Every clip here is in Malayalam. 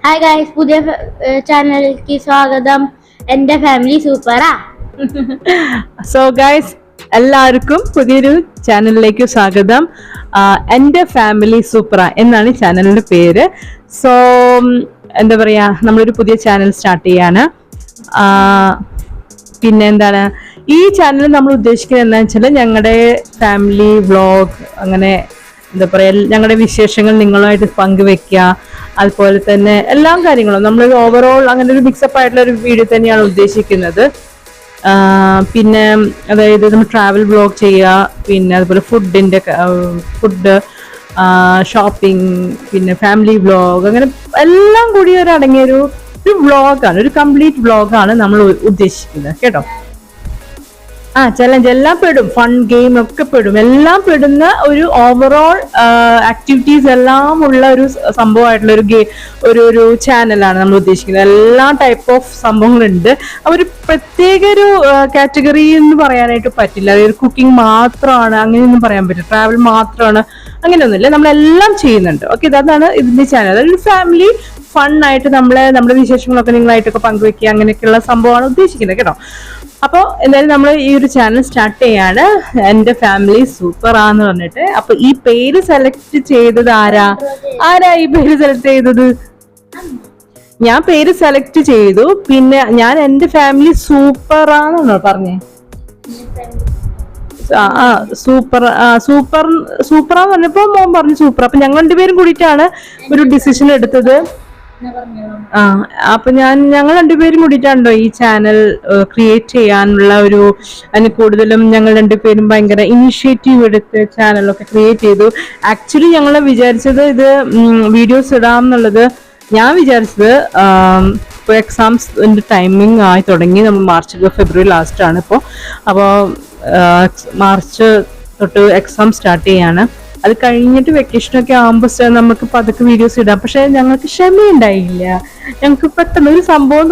ഹായ് ഗൈസ്, പുതിയ ചാനലിലേക്ക് സ്വാഗതം. എൻ്റെ ഫാമിലി സൂപ്പറാ. സോ ഗൈസ്, എല്ലാവർക്കും പുതിയൊരു ചാനലിലേക്ക് സ്വാഗതം. എൻ്റെ ഫാമിലി സൂപ്പറ എന്നാണ് ഈ ചാനലിന്റെ പേര്. സോ എന്താ പറയാ, നമ്മളൊരു പുതിയ ചാനൽ സ്റ്റാർട്ട് ചെയ്യാണ്. പിന്നെ എന്താണ് ഈ ചാനൽ നമ്മൾ ഉദ്ദേശിക്കുന്നത് എന്താണെന്ന് വെച്ചാൽ ഞങ്ങളുടെ ഫാമിലി വ്ളോഗ്, അങ്ങനെ എന്താ പറയാ, ഞങ്ങളുടെ വിശേഷങ്ങൾ നിങ്ങളുമായിട്ട് പങ്കുവെക്കുക. അതുപോലെ തന്നെ എല്ലാ കാര്യങ്ങളും നമ്മൾ ഓവറോൾ അങ്ങനെ ഒരു മിക്സപ്പ് ആയിട്ടുള്ള ഒരു വീഡിയോ തന്നെയാണ് ഉദ്ദേശിക്കുന്നത്. പിന്നെ അതായത് നമ്മൾ ട്രാവൽ വ്ളോഗ് ചെയ്യുക, പിന്നെ അതുപോലെ ഫുഡ് ഷോപ്പിംഗ്, പിന്നെ ഫാമിലി വ്ളോഗ്, അങ്ങനെ എല്ലാം കൂടി ഒരു അടങ്ങിയൊരു വ്ളോഗാണ്, ഒരു കംപ്ലീറ്റ് വ്ളോഗാണ് നമ്മൾ ഉദ്ദേശിക്കുന്നത് കേട്ടോ. ചലഞ്ച് എല്ലാം പെടും, ഫൺ ഗെയിം ഒക്കെ പെടും, എല്ലാം പെടുന്ന ഒരു ഓവറോൾ ആക്ടിവിറ്റീസ് എല്ലാം ഉള്ള ഒരു സംഭവമായിട്ടുള്ള ഒരു ചാനലാണ് നമ്മൾ ഉദ്ദേശിക്കുന്നത്. എല്ലാ ടൈപ്പ് ഓഫ് സംഭവങ്ങളുണ്ട്. ഒരു പ്രത്യേക ഒരു കാറ്റഗറി എന്ന് പറയാനായിട്ട് പറ്റില്ല. അതായത് കുക്കിംഗ് മാത്രമാണ് അങ്ങനെയൊന്നും പറയാൻ പറ്റില്ല, ട്രാവൽ മാത്രമാണ് അങ്ങനെയൊന്നുമില്ല, നമ്മളെല്ലാം ചെയ്യുന്നുണ്ട്. ഓക്കെ, അതാണ് ഇതിന്റെ ചാനൽ. അതൊരു ഫാമിലി ഫണ്ണായിട്ട് നമ്മുടെ വിശേഷങ്ങളൊക്കെ നിങ്ങളായിട്ടൊക്കെ പങ്കുവെക്കുക, അങ്ങനെയൊക്കെയുള്ള സംഭവമാണ് ഉദ്ദേശിക്കുന്നത് കേട്ടോ. അപ്പോൾ എന്തായാലും നമ്മൾ ഈ ഒരു ചാനൽ സ്റ്റാർട്ട് ചെയ്യാണ്, എൻ്റെ ഫാമിലി സൂപ്പറാന്ന് പറഞ്ഞിട്ട്. അപ്പൊ ഈ പേര് സെലക്ട് ചെയ്തത് ആരാ ഈ പേര് സെലക്ട് ചെയ്തത്? ഞാൻ പേര് സെലക്ട് ചെയ്തു. പിന്നെ ഞാൻ എൻ്റെ ഫാമിലി സൂപ്പറാന്നാണോ പറഞ്ഞേ? സൂപ്പറാന്ന് പറഞ്ഞപ്പോ മോൻ പറഞ്ഞു സൂപ്പർ. അപ്പൊ ഞങ്ങൾ രണ്ടുപേരും കൂടിയിട്ടാണ് ഒരു ഡിസിഷൻ എടുത്തത്. അപ്പൊ ഞങ്ങൾ രണ്ടുപേരും കൂടിയിട്ടാണല്ലോ ഈ ചാനൽ ക്രിയേറ്റ് ചെയ്യാനുള്ള അതിന് കൂടുതലും ഞങ്ങൾ രണ്ടുപേരും ഭയങ്കര ഇനിഷ്യേറ്റീവ് എടുത്ത് ചാനലൊക്കെ ക്രിയേറ്റ് ചെയ്തു. ആക്ച്വലി ഞങ്ങൾ വിചാരിച്ചത് ഇത് വീഡിയോസ് ഇടാം എന്നുള്ളത്. ഞാൻ വിചാരിച്ചത് ഇപ്പോൾ എക്സാംസിന്റെ ടൈമിംഗ് ആയി തുടങ്ങി. നമ്മൾ ഫെബ്രുവരി ലാസ്റ്റ് ആണ് ഇപ്പോൾ. അപ്പോൾ മാർച്ച് തൊട്ട് എക്സാം സ്റ്റാർട്ട് ചെയ്യാണ്. അത് കഴിഞ്ഞിട്ട് വെക്കേഷനൊക്കെ ആകുമ്പോൾ നമുക്ക് പതുക്കെ വീഡിയോസ് ഇടാം. പക്ഷെ ഞങ്ങൾക്ക് ക്ഷമയുണ്ടായില്ല. ഞങ്ങൾക്ക് പെട്ടെന്ന് ഒരു സംഭവം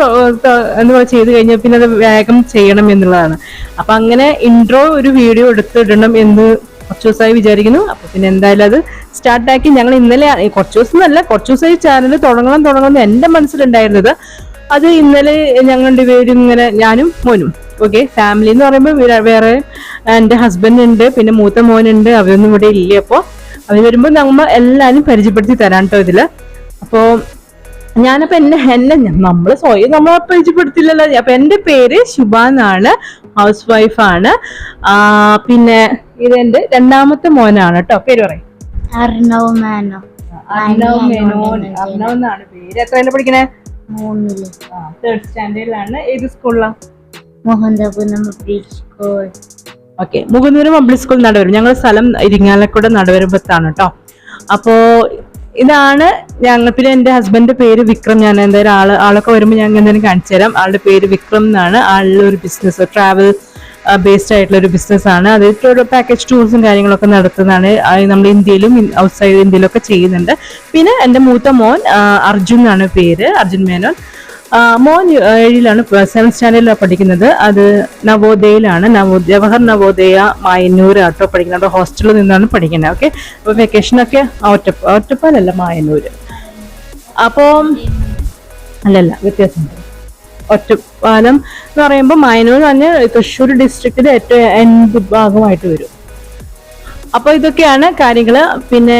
എന്താ ചെയ്ത് കഴിഞ്ഞാൽ പിന്നെ അത് വേഗം ചെയ്യണം എന്നുള്ളതാണ്. അപ്പൊ അങ്ങനെ ഇൻട്രോ ഒരു വീഡിയോ എടുത്തിടണം എന്ന് കുറച്ച് ദിവസമായി വിചാരിക്കുന്നു. അപ്പൊ പിന്നെ എന്തായാലും അത് സ്റ്റാർട്ടാക്കി. ഞങ്ങൾ ഇന്നലെ, കുറച്ച് ദിവസമായി ചാനൽ തുടങ്ങണം എന്റെ മനസ്സിലുണ്ടായിരുന്നത്. അത് ഇന്നലെ ഞങ്ങൾ രണ്ടുപേരും ഇങ്ങനെ, ഞാനും മോനും, ഓക്കെ, ഫാമിലി എന്ന് പറയുമ്പോൾ വേറെ എൻ്റെ ഹസ്ബൻഡ് ഉണ്ട്, പിന്നെ മൂത്ത മോനുണ്ട്, അവരൊന്നും ഇവിടെ ഇല്ല. അപ്പോൾ അവർ വരുമ്പോൾ നമ്മൾ എല്ലാവരും പരിചയപ്പെടുത്തി തരാൻ കേട്ടോ ഇതില്. അപ്പോൾ ഞാനപ്പോ നമ്മൾ സ്വയം നമ്മളെ പരിചയപ്പെടുത്തില്ലല്ലോ. അപ്പൊ എൻ്റെ പേര് ശുഭ എന്നാണ്, ഹൗസ് വൈഫാണ്. പിന്നെ ഇതെന്റെ രണ്ടാമത്തെ മോനാണ് കേട്ടോ. പേര് പറയും. അർണവ് മേനോൻ എന്നാണ് പേര്. എത്രയാണ് പഠിക്കണേ? 3rd സ്റ്റാൻഡേർഡിലാണ്. ഏത് സ്കൂളിലാണ്? ഓക്കെ, മുകുന്ദപുരം പബ്ലിക് സ്കൂൾ നടവരും. ഞങ്ങളുടെ സ്ഥലം ഇരിങ്ങാലക്കുട നടവരമ്പത്താണ് കേട്ടോ. അപ്പോ ഇതാണ് ഞങ്ങൾ. പിന്നെ എൻ്റെ ഹസ്ബൻഡിന്റെ പേര് വിക്രം. ഞാൻ എന്തായാലും ആളൊക്കെ വരുമ്പോൾ ഞാൻ എന്തായാലും കാണിച്ചു തരാം. ആളുടെ പേര് വിക്രം എന്നാണ്. ആളുടെ ഒരു ബിസിനസ്, ട്രാവൽ ബേസ്ഡ് ആയിട്ടുള്ള ഒരു ബിസിനസ്സാണ്. അത് പാക്കേജ് ടൂർസും കാര്യങ്ങളൊക്കെ നടത്തുന്നതാണ്. നമ്മൾ ഇന്ത്യയിലും ഔട്ട്സൈഡ് ഇന്ത്യയിലൊക്കെ ചെയ്യുന്നുണ്ട്. പിന്നെ എൻ്റെ മൂത്ത മോൻ അർജുൻ എന്നാണ് പേര്, അർജുൻ മേനോൻ. മോൻ 7ലാണ്, 7th സ്റ്റാൻഡേർഡിലാണ് പഠിക്കുന്നത്. അത് നവോദയയിലാണ്, ജവഹർ നവോദയ മായന്നൂർ ആട്ടോ പഠിക്കുന്നത്. ഹോസ്റ്റലിൽ നിന്നാണ് പഠിക്കുന്നത്. ഓക്കെ, അപ്പൊ വെക്കേഷനൊക്കെ ഒറ്റപ്പാലല്ല, മായന്നൂര്. അപ്പോ അല്ലല്ല, വ്യത്യാസമുണ്ട്. ഒറ്റപ്പാലം എന്ന് പറയുമ്പോൾ മായന്നൂർ തന്നെ തൃശ്ശൂർ ഡിസ്ട്രിക്റ്റിലെ ഏറ്റവും എൻഡ് ഭാഗമായിട്ട് വരും. അപ്പൊ ഇതൊക്കെയാണ് കാര്യങ്ങള്. പിന്നെ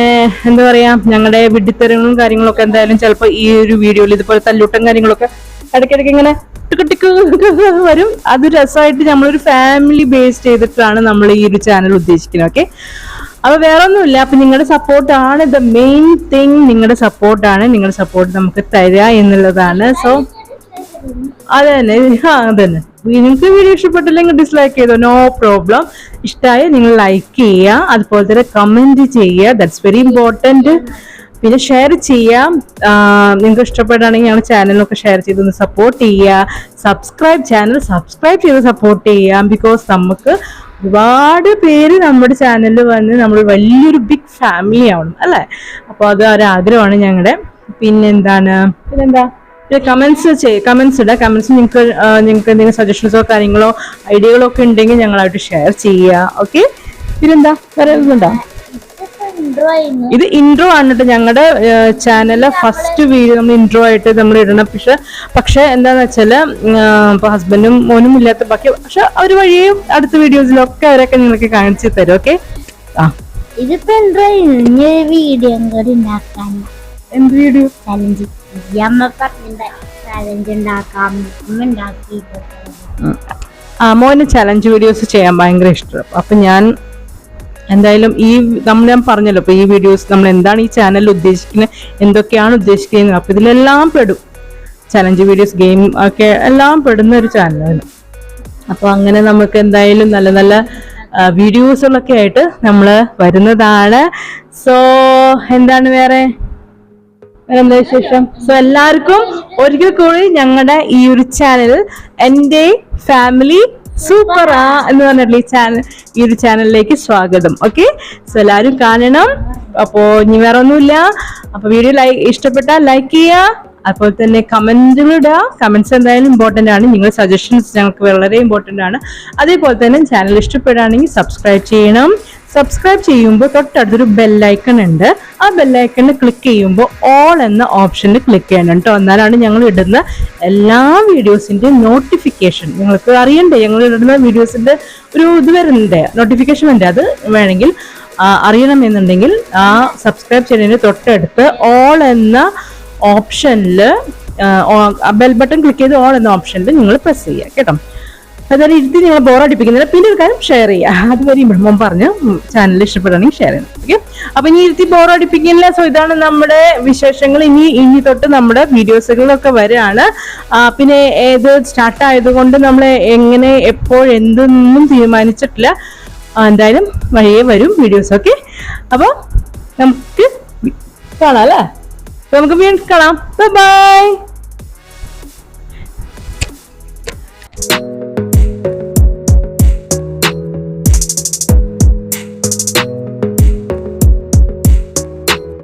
എന്താ പറയാ, ഞങ്ങളുടെ വിഡ്ഢിത്തരങ്ങളും കാര്യങ്ങളൊക്കെ എന്തായാലും ചിലപ്പോൾ ഈ ഒരു വീഡിയോയിൽ ഇതുപോലെ തല്ലൂട്ടം കാര്യങ്ങളൊക്കെ ഇടയ്ക്കിടയ്ക്ക് ഇങ്ങനെ ടിക്ക് വരും. അത് രസമായിട്ട് നമ്മളൊരു ഫാമിലി ബേസ്ഡ് ചെയ്തിട്ടാണ് നമ്മൾ ഈ ഒരു ചാനൽ ഉദ്ദേശിക്കുന്നത്. ഓക്കെ, അപ്പൊ വേറെ ഒന്നുമില്ല. അപ്പൊ നിങ്ങളുടെ സപ്പോർട്ടാണ് ദ മെയിൻ തിങ്. നിങ്ങളുടെ സപ്പോർട്ട് നമുക്ക് തരിക എന്നുള്ളതാണ്. സോ അതന്നെ. നിങ്ങൾക്ക് വീഡിയോ ഇഷ്ടപ്പെട്ടില്ലെങ്കിൽ ഡിസ്ലൈക്ക് ചെയ്തോ, നോ പ്രോബ്ലം. ഇഷ്ടമായി നിങ്ങൾ ലൈക്ക് ചെയ്യുക, അതുപോലെ തന്നെ കമന്റ് ചെയ്യുക, ദാറ്റ്സ് വെരി ഇമ്പോർട്ടൻറ്റ്. പിന്നെ ഷെയർ ചെയ്യാം. നിങ്ങൾക്ക് ഇഷ്ടപ്പെടുകയാണെങ്കിൽ ഞങ്ങളുടെ ചാനലിനൊക്കെ ഷെയർ ചെയ്തൊന്ന് സപ്പോർട്ട് ചെയ്യുക. ചാനൽ സബ്സ്ക്രൈബ് ചെയ്ത് സപ്പോർട്ട് ചെയ്യാം. ബിക്കോസ് നമുക്ക് ഒരുപാട് പേര് നമ്മുടെ ചാനലിൽ വന്ന് നമ്മൾ വലിയൊരു ബിഗ് ഫാമിലി ആവണം അല്ലേ. അപ്പോൾ അത് ഒരാഗ്രഹമാണ് ഞങ്ങളുടെ. പിന്നെന്താ കമന്റ്സ് ഇടുക. കമന്റ്സ് നിങ്ങൾക്ക് എന്തെങ്കിലും സജഷൻസോ കാര്യങ്ങളോ ഐഡിയകളോ ഒക്കെ ഉണ്ടെങ്കിൽ ഞങ്ങളായിട്ട് ഷെയർ ചെയ്യുക. ഓക്കെ, പിന്നെന്താ വേറെ ഇതുണ്ടോ? ഇൻട്രോ ആയിരുന്നു. ഇത് ഇൻട്രോ ആണ് കേട്ടോ. ഞങ്ങളുടെ ചാനലിലെ ഫസ്റ്റ് വീഡിയോ നമ്മൾ ഇൻട്രോ ആയിട്ട് നമ്മൾ ഇടണം. പക്ഷെ എന്താന്ന് വെച്ചാല് ഇപ്പൊ ഹസ്ബൻഡും മോനും ഇല്ലാത്ത ബാക്കി പക്ഷെ അവർ വഴിയും അടുത്ത വീഡിയോസിലൊക്കെ അവരൊക്കെ നിങ്ങൾക്ക് കാണിച്ചു തരും. ഓക്കെ. ഇതിപ്പോ ഇൻട്രോ വീഡിയോ കൂടി ഉണ്ടാക്കാൻ. എന്ത് വീഡിയോ? ചലഞ്ച്. അമ്മ പറഞ്ഞ ചലഞ്ച് ഉണ്ടാക്കാം. ഉണ്ടാക്കി മോന് ചലഞ്ച് വീഡിയോസ് ചെയ്യാൻ ഭയങ്കര ഇഷ്ടം. അപ്പൊ ഞാൻ എന്തായാലും ഞാൻ പറഞ്ഞല്ലോ ഇപ്പൊ ഈ വീഡിയോസ് നമ്മൾ എന്താണ് ഈ ചാനലിൽ ഉദ്ദേശിക്കുന്നത്, എന്തൊക്കെയാണ് ഉദ്ദേശിക്കുന്നത്, അപ്പൊ ഇതിലെല്ലാം പെടും. ചലഞ്ച് വീഡിയോസ്, ഗെയിം ഒക്കെ എല്ലാം പെടുന്ന ഒരു ചാനലാണ്. അപ്പൊ അങ്ങനെ നമുക്ക് എന്തായാലും നല്ല നല്ല വീഡിയോസുകളൊക്കെ ആയിട്ട് നമ്മൾ വരുന്നതാണ്. സോ എന്താണ് വേറെ എന്താ വിശേഷം? സോ എല്ലാവർക്കും ഒരിക്കൽ കൂടി ഞങ്ങളുടെ ഈ ഒരു ചാനൽ എൻ്റെ ഫാമിലി സൂപ്പറാ എന്ന് പറഞ്ഞിട്ടുള്ള ഈ ഒരു ചാനലിലേക്ക് സ്വാഗതം. ഓക്കെ. സോ എല്ലാവരും കാണണം. അപ്പോ ഇനി വേറെ ഒന്നുമില്ല. അപ്പൊ വീഡിയോ ഇഷ്ടപ്പെട്ടാൽ ലൈക്ക് ചെയ്യുക, അതുപോലെ തന്നെ കമന്റുകൾ ഇടുക. കമന്റ്സ് എന്തായാലും ഇമ്പോർട്ടൻ്റ് ആണ്. നിങ്ങളുടെ സജഷൻസ് ഞങ്ങൾക്ക് വളരെ ഇമ്പോർട്ടൻ്റ് ആണ്. അതേപോലെ തന്നെ ചാനൽ ഇഷ്ടപ്പെടുകയാണെങ്കിൽ സബ്സ്ക്രൈബ് ചെയ്യണം. സബ്സ്ക്രൈബ് ചെയ്യുമ്പോൾ തൊട്ടടുത്തൊരു ബെല്ലൈക്കൺ ഉണ്ട്. ആ ബെല്ലൈക്കണിൽ ക്ലിക്ക് ചെയ്യുമ്പോൾ ഓൾ എന്ന ഓപ്ഷനിൽ ക്ലിക്ക് ചെയ്യണം കേട്ടോ. എന്നാലാണ് ഞങ്ങൾ ഇടുന്ന എല്ലാ വീഡിയോസിൻ്റെയും നോട്ടിഫിക്കേഷൻ നിങ്ങൾക്ക് അറിയണ്ടേ. ഞങ്ങൾ ഇടുന്ന വീഡിയോസിൻ്റെ ഒരു ഇത് വരുന്നുണ്ട്, നോട്ടിഫിക്കേഷൻ ഉണ്ട്. അത് വേണമെങ്കിൽ അറിയണമെന്നുണ്ടെങ്കിൽ ആ സബ്സ്ക്രൈബ് ചെയ്യുന്നതിന് തൊട്ടടുത്ത് ഓൾ എന്ന ഓപ്ഷനിൽ ബെൽ ബട്ടൺ ക്ലിക്ക് ചെയ്ത് ഓൾ എന്ന ഓപ്ഷനിൽ നിങ്ങൾ പ്രസ് ചെയ്യുക കേട്ടോ. അതായത് ഇരുത്തി നിങ്ങൾ ബോറടിപ്പിക്കുന്നില്ല. പിന്നെ ഒരു കാര്യം ഷെയർ ചെയ്യുക. അതുവരെ ഇവിടെ മുമ്പ് പറഞ്ഞു ചാനൽ ഇഷ്ടപ്പെടുകയാണെങ്കിൽ ഷെയർ ചെയ്യണം. ഓക്കെ. അപ്പൊ ഇനി ഇരുത്തി ബോറടിപ്പിക്കുന്നില്ല. സോ ഇതാണ് നമ്മുടെ വിശേഷങ്ങൾ. ഇനി തൊട്ട് നമ്മുടെ വീഡിയോസുകളൊക്കെ വരികയാണ്. പിന്നെ ഏത് സ്റ്റാർട്ട് ആയതുകൊണ്ട് നമ്മൾ എങ്ങനെ എപ്പോൾ എന്തൊന്നും തീരുമാനിച്ചിട്ടില്ല. എന്തായാലും വഴിയേ വരും വീഡിയോസ്. ഓക്കെ. അപ്പൊ നമുക്ക് കാണാം അല്ലേ? നമുക്ക് വീണ്ടും കാണാം. ബൈ.